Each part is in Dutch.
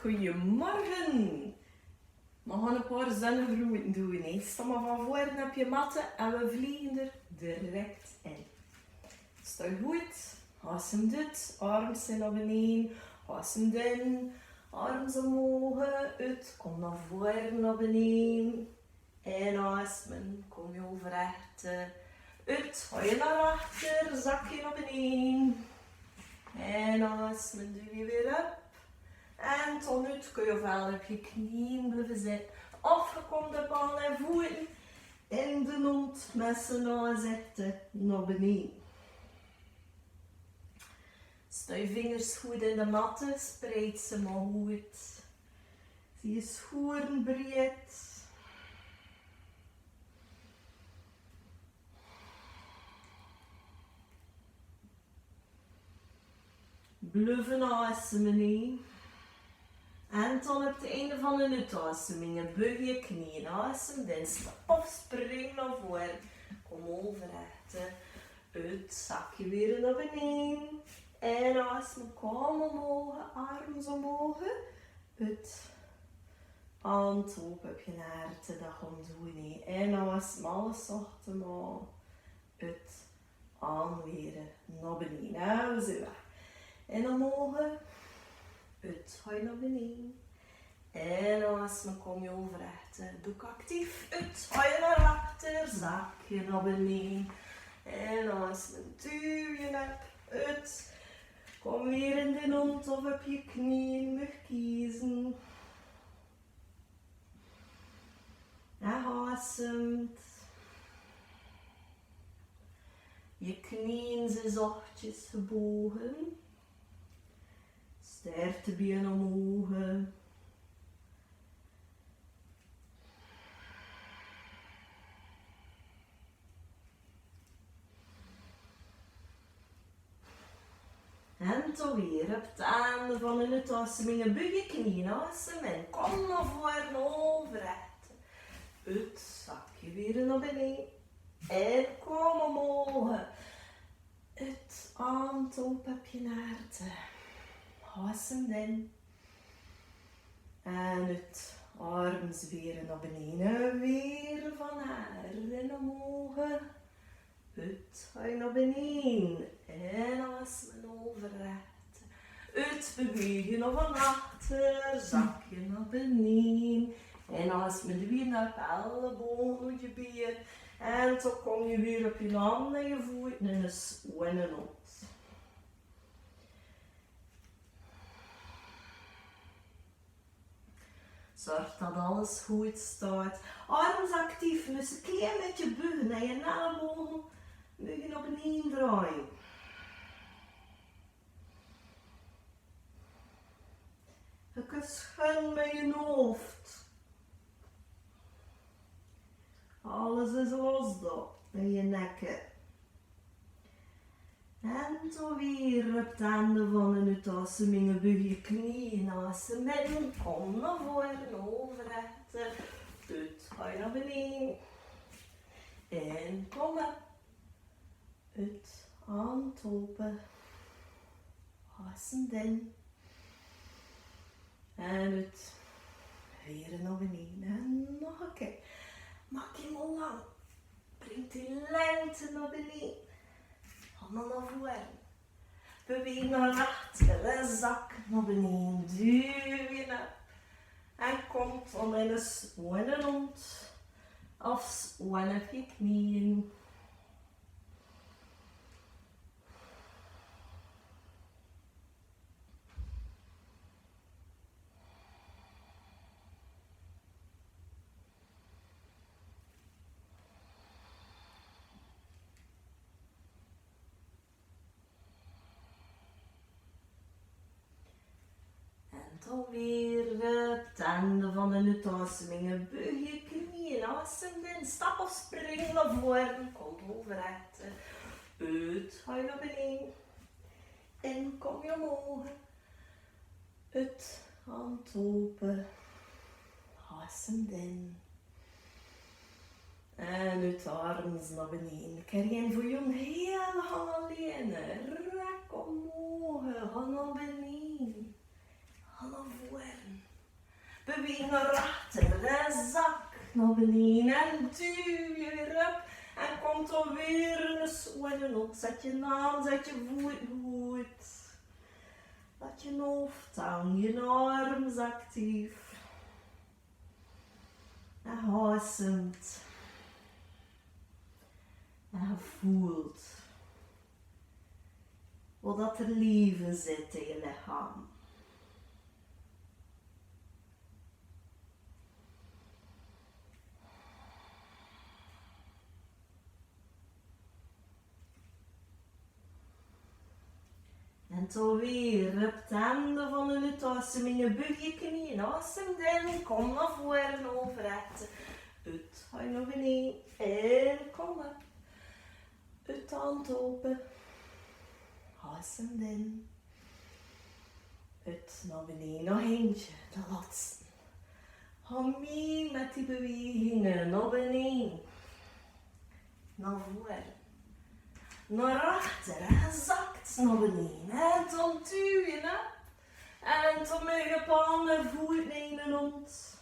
Goedemorgen. We gaan een paar zonnegroeten doen. Hè. Sta maar van voren op je matten en we vliegen er direct in. Sta goed, asem dit, armen zijn naar beneden, asem in, armen omhoog, uit, kom naar voren naar beneden. En ademen, kom je overeind, uit, ga je naar achter, zak je naar beneden. En ademen, doe je weer op. En tot nu kun je ofwel op je knieën blijven zitten. Of je komt op alle voeten in de hond met z'n aanzetten naar beneden. Sta je vingers goed in de matten, spreid ze maar goed. Zie je schoenen breed. Blijven ademen. En dan op het einde van de uitademing buig je knieën, adem in, stap of spring naar voren. Kom overeind, uit, zak je weer naar beneden. En adem, kom omhoog, armen omhoog, uit. Hand op je hart, dat gaan doen. En adem, alles zacht maar uit, aan weer naar beneden. Nou, zo weg. En omhoog. Uit, ga je naar beneden. En als dan kom je overeind. Doe ik actief. Uit, ga je naar achter. Zak je naar beneden. En als dan duw je op. Uit. Kom weer in de hond of op je knieën. Mag kiezen. En ademt. Je knieën zijn zachtjes gebogen. Stertebeen omhoog. En toch weer op het einde van een uitademing buig je knieën en kom naar voren overeind. Uit, zak je weer naar beneden. En kom omhoog. Uit, hand op je hart. Adem in. En uit. Armen weer naar beneden. Weer van haar en omhoog. Uit. Ga je naar beneden. En adem overeind. Uit. Bewegen naar van achter. Zak je naar beneden. En adem weer naar de ellebogen. Je been. En dan kom je weer op je handen en je voeten en een schone op. Zorg dat alles goed staat. Armen actief, dus een klein beetje buigen en je ellebogen moet je naar beneden draaien. Je kunt schudden met je hoofd. Alles is los daar in je nekken. En dan weer op het einde van een uitademing buig je knieën, adem in, kom naar voren, overeind, uit, ga je naar beneden. En kom op, uit, hand open, adem in. En uit, weer naar beneden. En nog een keer. Maak je hem lang. Breng die lengte naar beneden. Handen naar voren. Beweeg naar achter en zak naar beneden. Duw je op. En kom dan in een schone hond. Of schone op je knieën. Dan weer het einde van de uitademing. Buig je knieën, adem in, stap of spring naar voren, kom overeind. Uit, ga je naar beneden. In, kom je omhoog. Uit, hand open. Adem in. En uit, armen naar beneden. Krijg je voor je heel alleen. Rek omhoog, ga naar beneden. Ga naar voren. beweeg naar achter en zak naar beneden en duw je weer op. En komt er weer een zwaai op. Zet je naam, zet je voet goed. Laat je hoofd aan, je arm actief. En ademt. En je voelt wat er leven zit in je lichaam. En toen weer op de handen van de uitademing, bug je knieën, asem in, kom naar voren overrechten. Uit, ga je naar beneden, en kom op. Uit de hand open, asem in. Uit naar beneden, nog eentje, de laatste. Ga mee met die bewegingen, naar beneden, naar voren. Naar achter en zakt naar beneden. En dan duw je op. En dan met je handen voet in de hond.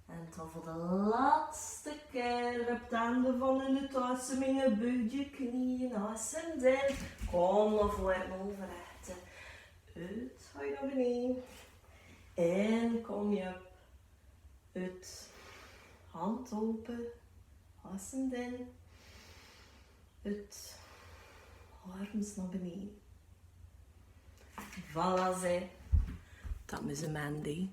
En dan voor de laatste keer op de handen van de uitademing buig je knieën, asem in. Kom naar voren overrechten. Uit, ga je naar beneden. En kom je op. Uit, hand open, asem in. Uit, arms naar beneden. Voilà, dat is een Mandy.